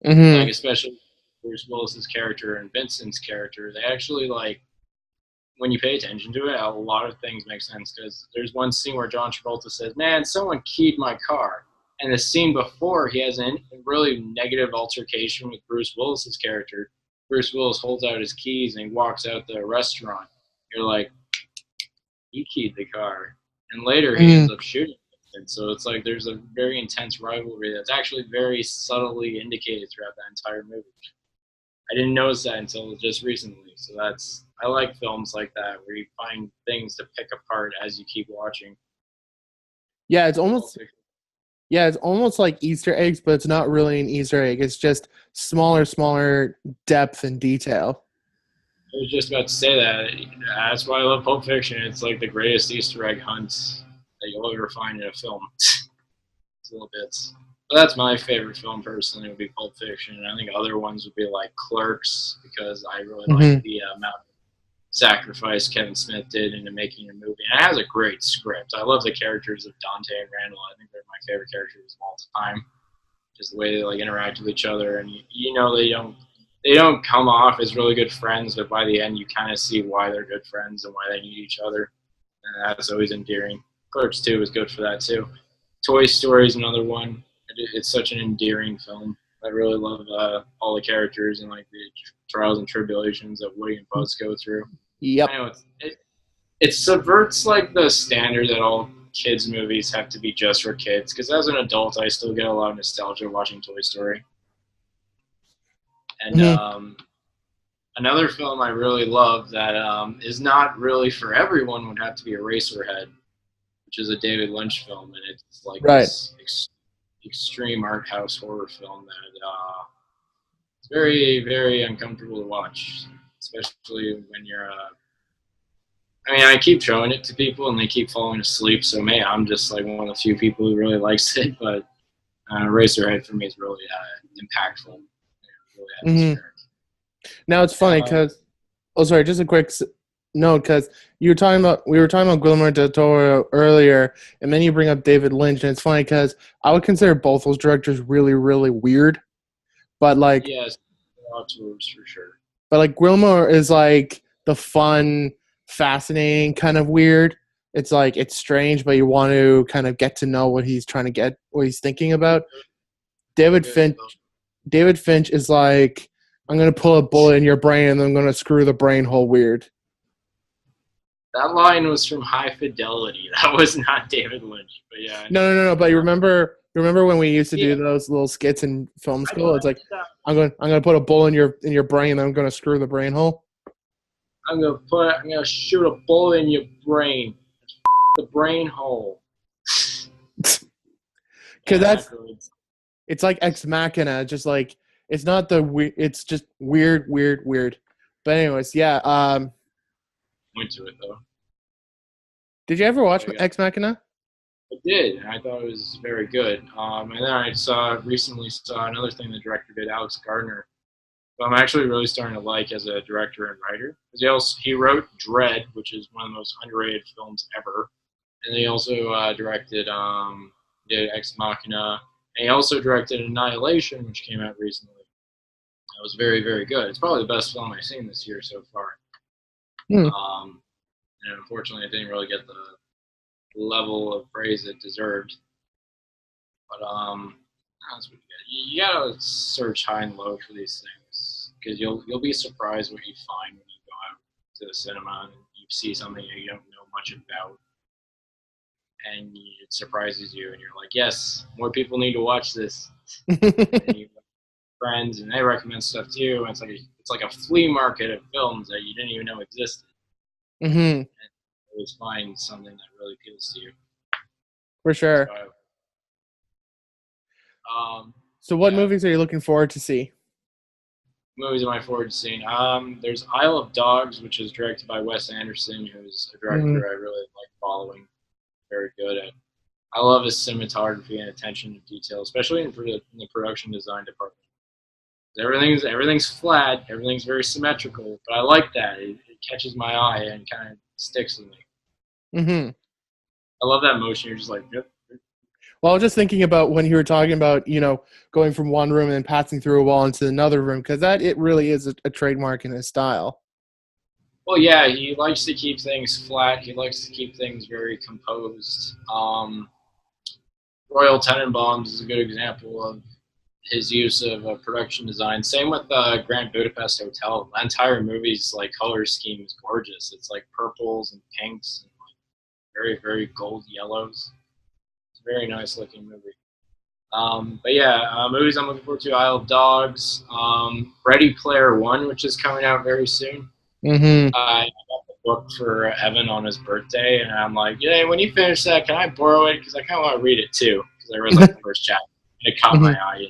Mm-hmm. Like especially Bruce Willis's character and Vincent's character, they actually, like, when you pay attention to it, a lot of things make sense, because there's one scene where John Travolta says, "Man, someone keyed my car." And the scene before, he has a really negative altercation with Bruce Willis's character. Bruce Willis holds out his keys and he walks out the restaurant. You're like, he keyed the car. And later he ends up shooting it. And so it's like there's a very intense rivalry that's actually very subtly indicated throughout that entire movie. I didn't notice that until just recently. So I like films like that where you find things to pick apart as you keep watching. Yeah, it's almost like Easter eggs, but it's not really an Easter egg. It's just smaller depth and detail. I was just about to say that. That's why I love Pulp Fiction. It's like the greatest Easter egg hunt that you'll ever find in a film. It's little bits. But that's my favorite film personally, would be Pulp Fiction. And I think other ones would be like Clerks, because I really like the amount of sacrifice Kevin Smith did into making a movie. And it has a great script. I love the characters of Dante and Randall. I think they're my favorite characters of all time. Just the way they like interact with each other, and you know they don't come off as really good friends, but by the end you kind of see why they're good friends and why they need each other, and that's always endearing. Clerks 2 is good for that too. Toy Story is another one. It's such an endearing film. I really love all the characters and like the trials and tribulations that Woody and Buzz go through. Yep. I know it subverts like the standard that all kids movies have to be just for kids, because as an adult I still get a lot of nostalgia watching Toy Story. And another film I really love that is not really for everyone would have to be Eraserhead, which is a David Lynch film, and it's like this extreme art house horror film that it's very, very uncomfortable to watch, especially when you're I mean, I keep showing it to people and they keep falling asleep, so maybe I'm just like one of the few people who really likes it, but Eraserhead for me is really impactful. Really Now it's funny because, just a quick note, because we were talking about Guillermo del Toro earlier, and then you bring up David Lynch, and it's funny because I would consider both those directors really, really weird, but like, yes, lots of words for sure. But like Guillermo is like the fun, fascinating kind of weird. It's like it's strange, but you want to kind of get to know what he's thinking about. David Finch is like, I'm gonna pull a bullet in your brain and then I'm gonna screw the brain hole weird. That line was from High Fidelity. That was not David Lynch, but yeah. No. But you remember when we used to do those little skits in film school? It's like I'm gonna put a bullet in your brain and I'm gonna screw the brain hole. I'm gonna shoot a bullet in your brain. The brain hole. because exactly. it's like Ex Machina, just like it's not the it's just weird. But anyways, yeah. Went to it though. Did you ever watch So, yeah, Ex Machina? I did, and I thought it was very good. And then I recently saw another thing the director did, Alex Gardner. Who I'm actually really starting to like as a director and writer. Because he wrote Dread, which is one of the most underrated films ever, and he also did Ex Machina, and he also directed Annihilation, which came out recently. It was very, very good. It's probably the best film I've seen this year so far. Hmm. And unfortunately, it didn't really get the level of praise it deserved. But that's pretty good. You gotta search high and low for these things because you'll be surprised what you find when you go out to the cinema and you see something that you don't know much about, and it surprises you, and you're like, yes, more people need to watch this. And you have friends, and they recommend stuff too, and it's like a flea market of films that you didn't even know existed. Mm-hmm. And you always find something that really appeals to you. For sure. So what movies are you looking forward to see? Movies am I forward to seeing? There's Isle of Dogs, which is directed by Wes Anderson, who's a director I really like following. Very good at. I love his cinematography and attention to detail, especially in the production design department. Everything's flat, everything's very symmetrical, but I like that. It catches my eye and kind of sticks with me. Mm-hmm. I love that motion. You're just like, yep. Well, I was just thinking about when you were talking about, going from one room and then passing through a wall into another room, because it really is a trademark in his style. Well, yeah, he likes to keep things flat. He likes to keep things very composed. Royal Tenenbaums is a good example of his use of production design. Same with Grand Budapest Hotel. The entire movie's like color scheme is gorgeous. It's like purples and pinks and like very, very gold yellows. It's a very nice looking movie. But yeah, movies I'm looking forward to: Isle of Dogs, Ready Player One, which is coming out very soon. Mm-hmm. I got the book for Evan on his birthday, and I'm like, yeah, when you finish that, can I borrow it? Because I kind of want to read it too. Because I read like the first chapter, and it caught my eye.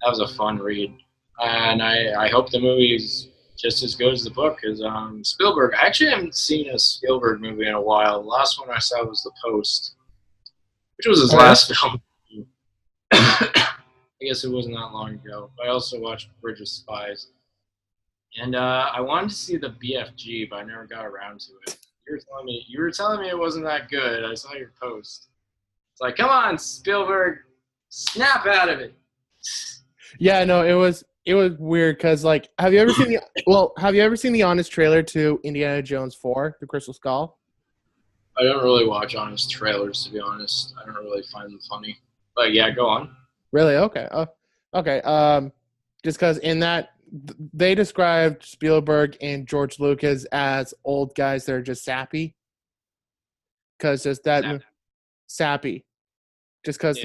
That was a fun read, and I hope the movie is just as good as the book. Because Spielberg, I actually haven't seen a Spielberg movie in a while. The last one I saw was The Post, which was his last film. I guess it wasn't that long ago. But I also watched Bridge of Spies. And I wanted to see the BFG, but I never got around to it. You were telling me it wasn't that good. I saw your post. It's like, come on, Spielberg, snap out of it. Yeah, no, it was weird because like, have you ever seen the honest trailer to Indiana Jones 4: The Crystal Skull? I don't really watch honest trailers, to be honest. I don't really find them funny. But yeah, go on. Really? Okay. Okay. Just because in that they described Spielberg and George Lucas as old guys that are just sappy. Because just that sappy. Just because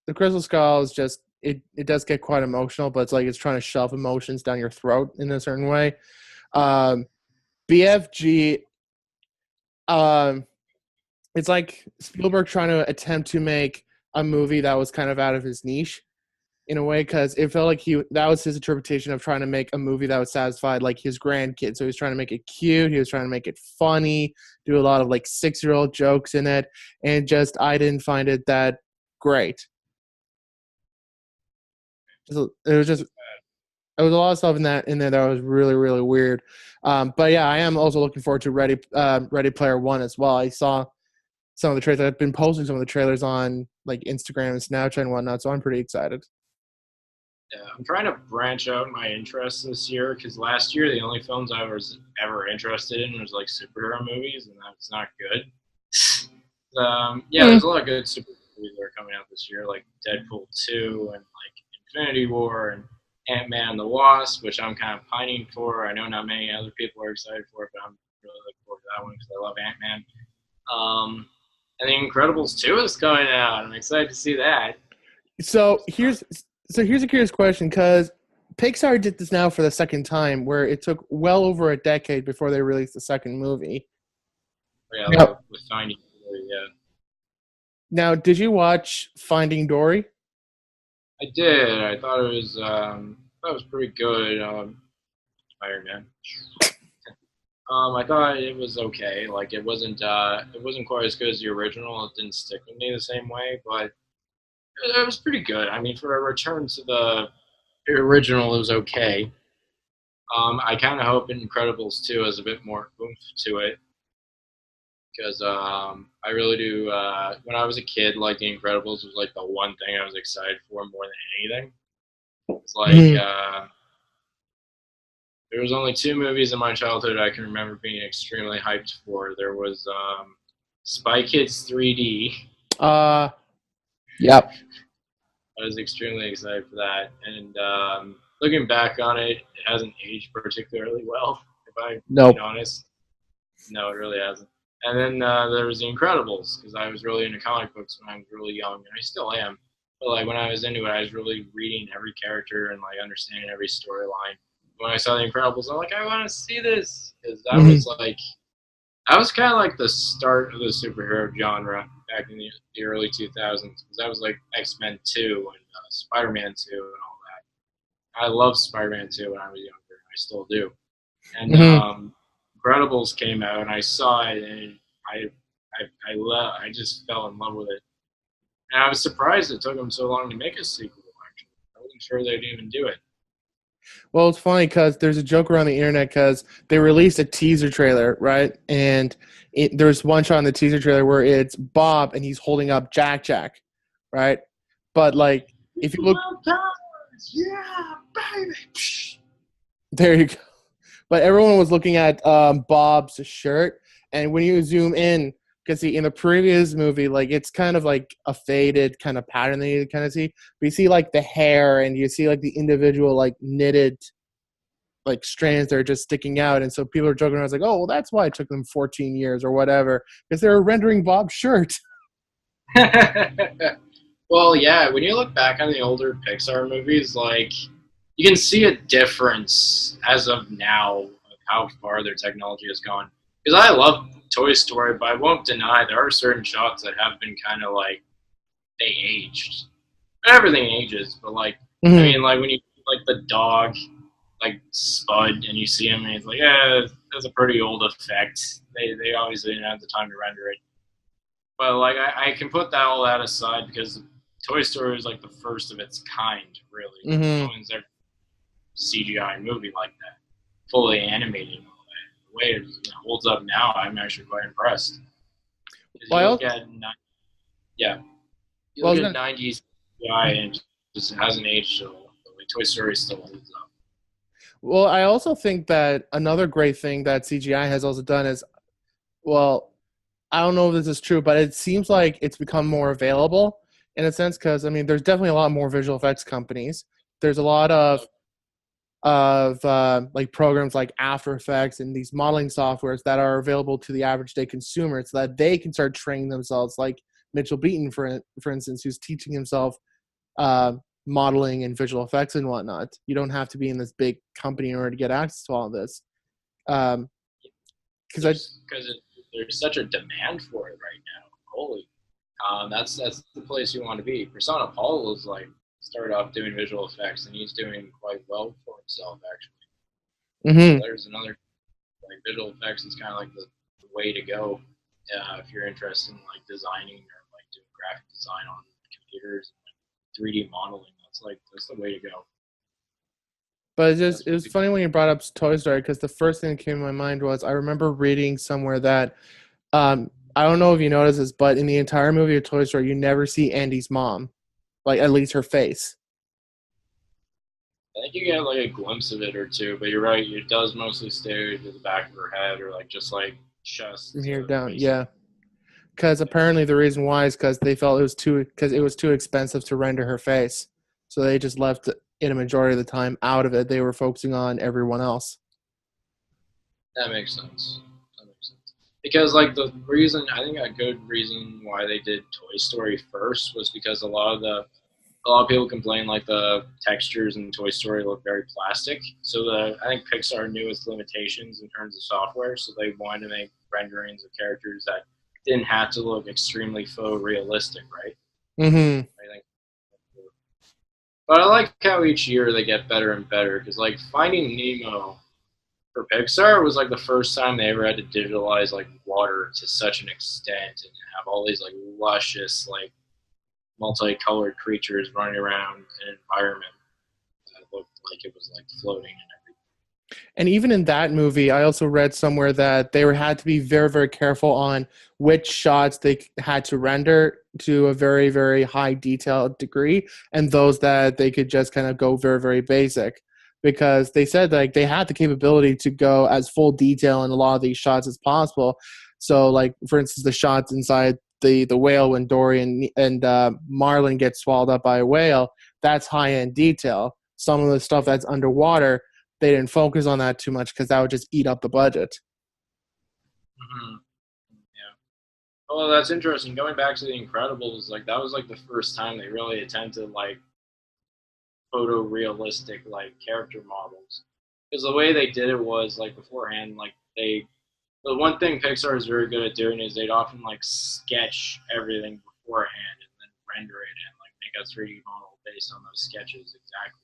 the Crystal Skull is just it does get quite emotional, but it's like it's trying to shove emotions down your throat in a certain way. BFG. It's like Spielberg trying to attempt to make a movie that was kind of out of his niche in a way, because it felt like that was his interpretation of trying to make a movie that was satisfied like his grandkids. So he was trying to make it cute, he was trying to make it funny, do a lot of like 6-year-old jokes in it, and just I didn't find it that great. There was a lot of stuff in there that was really, really weird. But yeah, I am also looking forward to Ready Player One as well. I saw some of the trailers. I've been posting some of the trailers on like Instagram and Snapchat and whatnot, so I'm pretty excited. Yeah, I'm trying to branch out my interests this year because last year the only films I was ever interested in was like superhero movies, and that's not good. There's a lot of good superhero movies that are coming out this year, like Deadpool 2 and like Infinity War and Ant-Man and the Wasp, which I'm kind of pining for. I know not many other people are excited for it, but I'm really looking forward to that one because I love Ant-Man. And The Incredibles 2 is coming out. I'm excited to see that. So here's a curious question, because Pixar did this now for the second time, where it took well over a decade before they released the second movie. Yeah, with Finding Dory, yeah. Now, did you watch Finding Dory? I did. I thought it was pretty good. Iron Man. I thought it was okay. Like it wasn't quite as good as the original. It didn't stick with me the same way, but it was pretty good. I mean, for a return to the original, it was okay. I kind of hope Incredibles 2 has a bit more oomph to it because I really do. When I was a kid, like The Incredibles was like the one thing I was excited for more than anything. It's like Mhm. there was only two movies in my childhood I can remember being extremely hyped for. There was Spy Kids 3D. Uh, yep. I was extremely excited for that, and looking back on it, it hasn't aged particularly well. If I'm being Nope. honest, no, it really hasn't. And then there was The Incredibles because I was really into comic books when I was really young, and I still am. But like when I was into it, I was really reading every character and like understanding every storyline. When I saw The Incredibles, I'm like, I want to see this because Mhm. that was kind of like the start of the superhero genre back in the early 2000s because that was like X-Men 2 and Spider-Man 2 and all that. I loved Spider-Man 2 when I was younger, and I still do. And Mhm. Incredibles came out, and I saw it, and I just fell in love with it. And I was surprised it took them so long to make a sequel. Actually, I wasn't sure they'd even do it. Well, it's funny because there's a joke around the internet because they released a teaser trailer, right? And there's one shot in the teaser trailer where it's Bob and he's holding up Jack Jack, right? But like, if you look, Yeah, baby. there you go. But everyone was looking at Bob's shirt, and when you zoom in, because see in the previous movie, like it's kind of like a faded kind of pattern that you kind of see. But you see like the hair, and you see like the individual like knitted like strands that are just sticking out, and so people are joking around. It's like, oh, well, that's why it took them 14 years or whatever, because they were rendering Bob's shirt. Well, yeah, when you look back on the older Pixar movies, like you can see a difference as of now of how far their technology has gone. Because I love Toy Story, but I won't deny there are certain shots that have been kind of like they aged. Everything ages, but like I Mm-hmm. mean, like when you like the dog, like Spud, and you see him, and it's like, yeah, that's a pretty old effect. They obviously didn't have the time to render it. But like I can put that all that aside because Toy Story is like the first of its kind, really. No Mm-hmm. one's ever CGI movie like that, fully animated and all that. The way it holds up now, I'm actually quite impressed. Because you look Well, at yeah, you well, I look was at gonna. '90s CGI and it just hasn't aged so well. Like Toy Story still holds up. Well, I also think that another great thing that CGI has also done is, well, I don't know if this is true, but it seems like it's become more available in a sense because I mean, there's definitely a lot more visual effects companies. There's a lot of like programs like After Effects and these modeling softwares that are available to the average day consumer, so that they can start training themselves. Like Mitchell Beaton, for instance, who's teaching himself uh, modeling and visual effects and whatnot. You don't have to be in this big company in order to get access to all of this. Because I Because there's such a demand for it right now. Holy, that's the place you want to be. Persona Paul is like started off doing visual effects, and he's doing quite well for himself actually. So mm-hmm. there's another like visual effects is kind of like the way to go if you're interested in like designing or like doing graphic design on computers and like 3D modeling. That's the way to go. But it Definitely was funny when you brought up Toy Story because the first thing that came to my mind was I remember reading somewhere that I don't know if you noticed this, but in the entire movie of Toy Story, you never see Andy's mom, like at least her face. I think you get like a glimpse of it or two, but you're right. It does mostly stay to the back of her head or like just like From chest here to down, waist. yeah. Because apparently the reason why is because they felt it was too expensive to render her face, so they just left it a majority of the time out of it. They were focusing on everyone else. That makes sense. That makes sense. Because like the reason I think a good reason why they did Toy Story first was because a lot of people complain like the textures in Toy Story look very plastic. So I think Pixar knew its limitations in terms of software, so they wanted to make renderings of characters that didn't have to look extremely photorealistic, right? Mm-hmm. I think, but I like how each year they get better and better, because like Finding Nemo for Pixar was like the first time they ever had to digitalize like water to such an extent and have all these like luscious like multicolored creatures running around an environment that looked like it was like floating and And even in that movie, I also read somewhere that they had to be very, very careful on which shots they had to render to a very, very high detail degree, and those that they could just kind of go very, very basic. Because they said like they had the capability to go as full detail in a lot of these shots as possible. So, like for instance, the shots inside the whale when Dory and Marlin get swallowed up by a whale, that's high end detail. Some of the stuff that's underwater, they didn't focus on that too much because that would just eat up the budget. everything. Yeah. Oh, that's interesting. Going back to The Incredibles, like that was like the first time they really attempted like photorealistic like character models. Because the way they did it was like beforehand, like the one thing Pixar is very good at doing is they'd often like sketch everything beforehand and then render it and like make a 3D model based on those sketches exactly.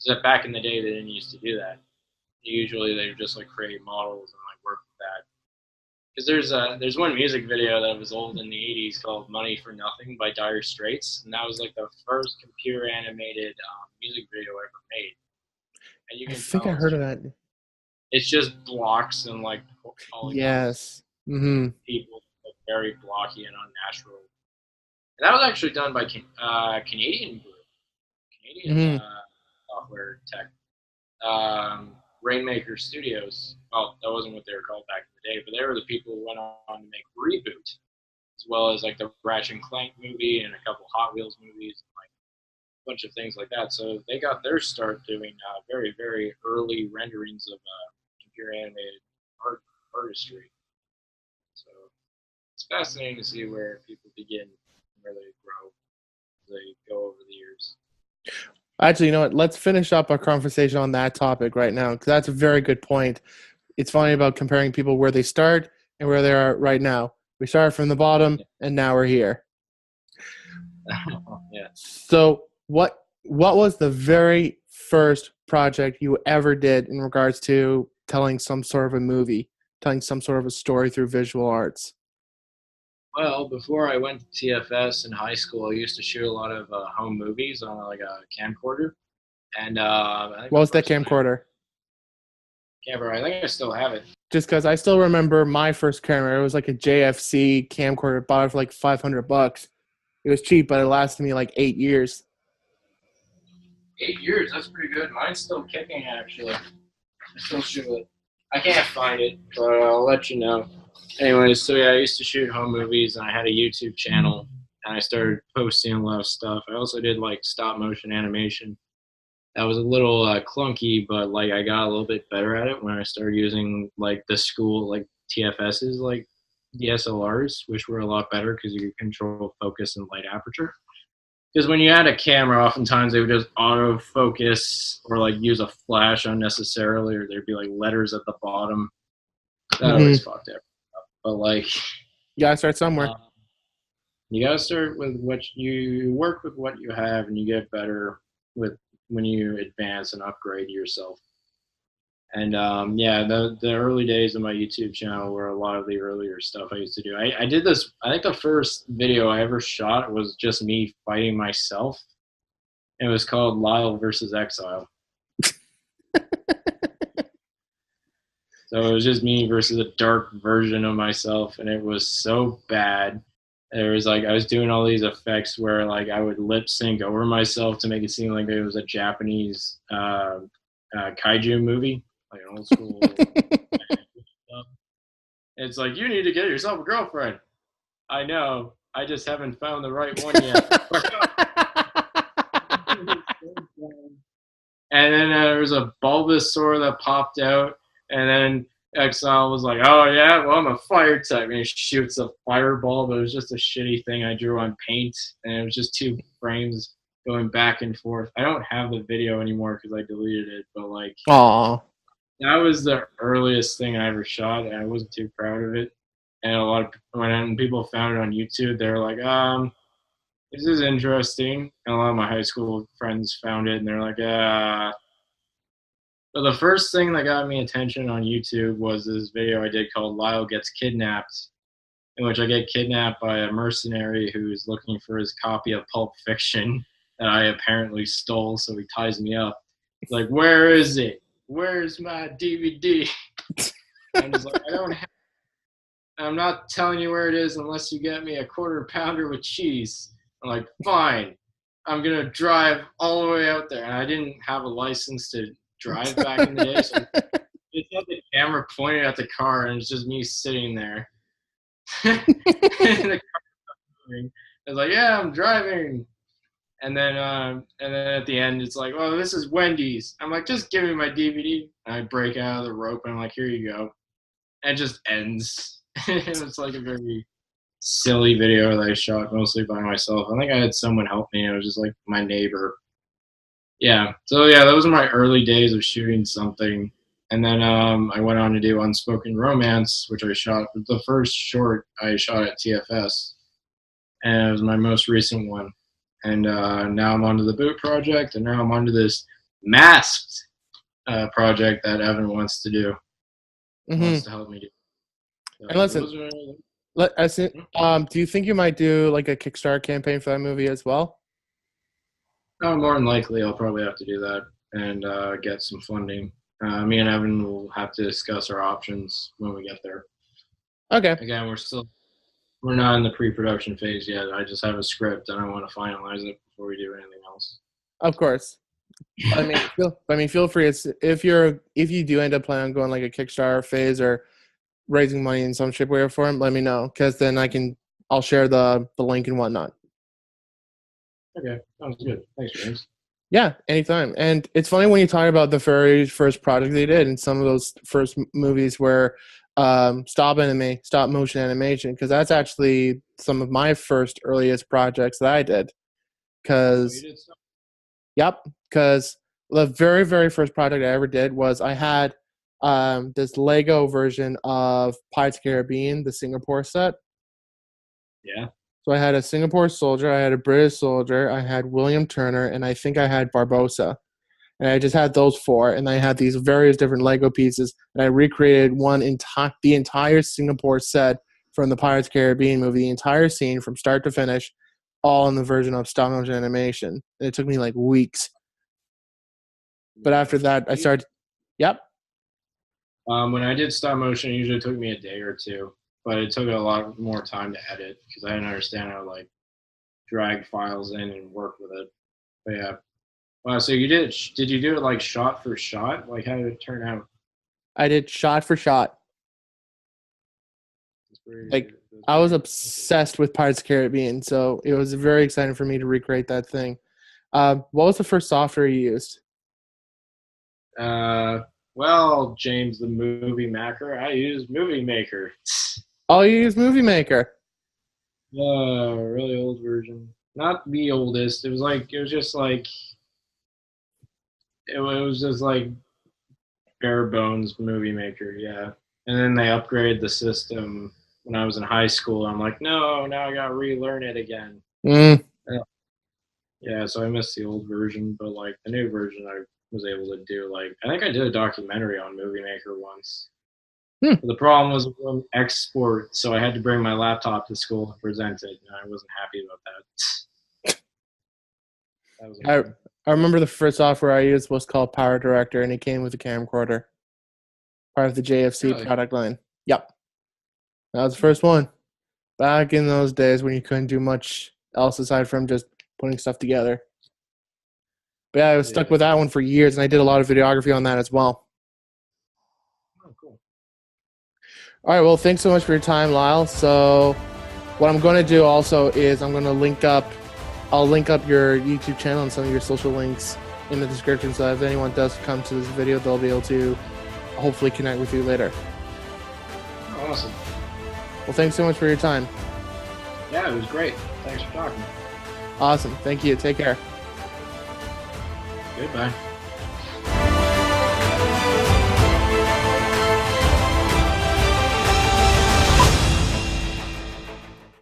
Because back in the day they didn't used to do that. Usually they would just like create models and like work with that. Because there's one music video that was old in the '80s called "Money for Nothing" by Dire Straits, and that was like the first computer animated music video ever made. And you I can think I tell heard of that. it's just blocks and like polygons, Yes. Mm-hmm. people like very blocky and unnatural. And that was actually done by Canadian group, Canadian Mm-hmm. software tech, Rainmaker Studios. Well, that wasn't what they were called back in the day, but they were the people who went on to make Reboot, as well as like the Ratchet and Clank movie and a couple Hot Wheels movies, and like a bunch of things like that. So they got their start doing very, very early renderings of computer animated artistry. So it's fascinating to see where people begin and where they grow as they go over the years. Actually, you know what? Let's finish up our conversation on that topic right now because that's a very good point. It's funny about comparing people where they start and where they are right now. We started from the bottom and now we're here. Yeah. So, what was the very first project you ever did in regards to telling some sort of a movie, telling some sort of a story through visual arts? Well, before I went to TFS in high school, I used to shoot a lot of home movies on like a camcorder. And I think What the was that first one camcorder? camera, I think I still have it. Just because I still remember my first camera. It was like a JFC camcorder. Bought it for like $500. It was cheap, but it lasted me like 8 years. 8 years, that's pretty good. Mine's still kicking actually. I still shoot it. I can't find it, but I'll let you know. Anyways, so yeah, I used to shoot home movies, and I had a YouTube channel, and I started posting a lot of stuff. I also did like stop motion animation. That was a little clunky, but like I got a little bit better at it when I started using like the school like TFS's like DSLRs, which were a lot better because you could control focus and light aperture. Because when you had a camera, oftentimes they would just autofocus or like use a flash unnecessarily, or there'd be like letters at the bottom. That always Mm-hmm. fucked everything up. But like, You gotta start somewhere. uh, you gotta start with what you work with, what you have, and you get better with when you advance and upgrade yourself. And yeah, the early days of my YouTube channel were a lot of the earlier stuff I used to do. I did this. I think the first video I ever shot was just me fighting myself. It was called Lyle versus Exile. So it was just me versus a dark version of myself, and it was so bad. There was like I was doing all these effects where like I would lip sync over myself to make it seem like it was a Japanese kaiju movie, like an old school. Stuff. It's like you need to get yourself a girlfriend. I know. I just haven't found the right one yet. And then there was a Bulbasaur that popped out, and then Exile was like, "Oh yeah, well I'm a fire type," and he shoots a fireball, but it was just a shitty thing I drew on paint, and it was just 2 frames going back and forth. I don't have the video anymore because I deleted it, but like Aw. that was the earliest thing I ever shot, and I wasn't too proud of it. And a lot of when people found it on YouTube, they were like, this is interesting. And a lot of my high school friends found it, and they're like, But the first thing that got me attention on YouTube was this video I did called Lyle Gets Kidnapped, in which I get kidnapped by a mercenary who's looking for his copy of Pulp Fiction that I apparently stole, so he ties me up. He's like, where is it? Where's my DVD? I'm just like, I'm not telling you where it is unless you get me a quarter pounder with cheese. I'm like, fine. I'm going to drive all the way out there. And I didn't have a license to drive back in the day, so just had the camera pointed at the car, and it's just me sitting there. And the car moving. I was like, yeah, I'm driving. And then at the end, it's like, oh, this is Wendy's. I'm like, just give me my DVD. And I break out of the rope, and I'm like, here you go. And it just ends. It's like a very silly video that I shot mostly by myself. I think I had someone help me. It was just like my neighbor. Yeah. So yeah, those are my early days of shooting something. And then I went on to do Unspoken Romance, which I shot. The first short I shot at TFS, and it was my most recent one. And now I'm onto the Boot project, and now I'm onto this Masked project that Evan wants to do. Wants to help me do. So and listen, do you think you might do like a Kickstarter campaign for that movie as well? No, more than likely, I'll probably have to do that and get some funding. Me and Evan will have to discuss our options when we get there. Okay. Again, we're not in the pre-production phase yet. I just have a script, and I want to finalize it before we do anything else. Of course. Feel free. If you do end up planning on going like a Kickstarter phase or raising money in some shape, way, or form, let me know, because then I'll share the link and whatnot. Okay, sounds good. Thanks, James. Yeah, anytime. And it's funny when you talk about the very first project they did, and some of those first movies were stop motion animation, because that's actually some of my first earliest projects that I did. Because the very, very first project I ever did was I had this Lego version of Pirates of the Caribbean, the Singapore set. Yeah. So I had a Singapore soldier, I had a British soldier, I had William Turner, and I think I had Barbossa. And I just had those four, and I had these various different Lego pieces, and I recreated the entire Singapore set from the Pirates of the Caribbean movie, the entire scene from start to finish, all in the version of stop motion animation. And it took me like weeks. But after that, I started. Yep. When I did stop motion, it usually took me a day or two, but it took a lot more time to edit because I didn't understand how to like drag files in and work with it. But yeah. Wow. So did you do it like shot for shot? Like how did it turn out? I did shot for shot. I was obsessed with Pirates of the Caribbean, so it was very exciting for me to recreate that thing. What was the first software you used? Well, James, the Movie Maker. I use Movie Maker. Oh, you use Movie Maker? Really old version. Not the oldest. It was just like bare bones Movie Maker, yeah. And then they upgraded the system when I was in high school. I'm like, no, now I gotta relearn it again. Yeah, so I missed the old version, but like the new version I was able to do. Like I think I did a documentary on Movie Maker once. The problem was from export, so I had to bring my laptop to school and present it, and I wasn't happy about that. I remember the first software I used was called Power Director, and it came with a camcorder, part of the JFC product line. Yep. That was the first one. Back in those days when you couldn't do much else aside from just putting stuff together. But yeah, I was stuck with that one for years, and I did a lot of videography on that as well. Oh, cool. All right, well, thanks so much for your time, Lyle. So what I'm going to do also is I'm going to link up your YouTube channel and some of your social links in the description, so if anyone does come to this video, they'll be able to hopefully connect with you later. Oh, awesome. Well, thanks so much for your time. Yeah, it was great. Thanks for talking. Awesome. Thank you. Take care. Goodbye.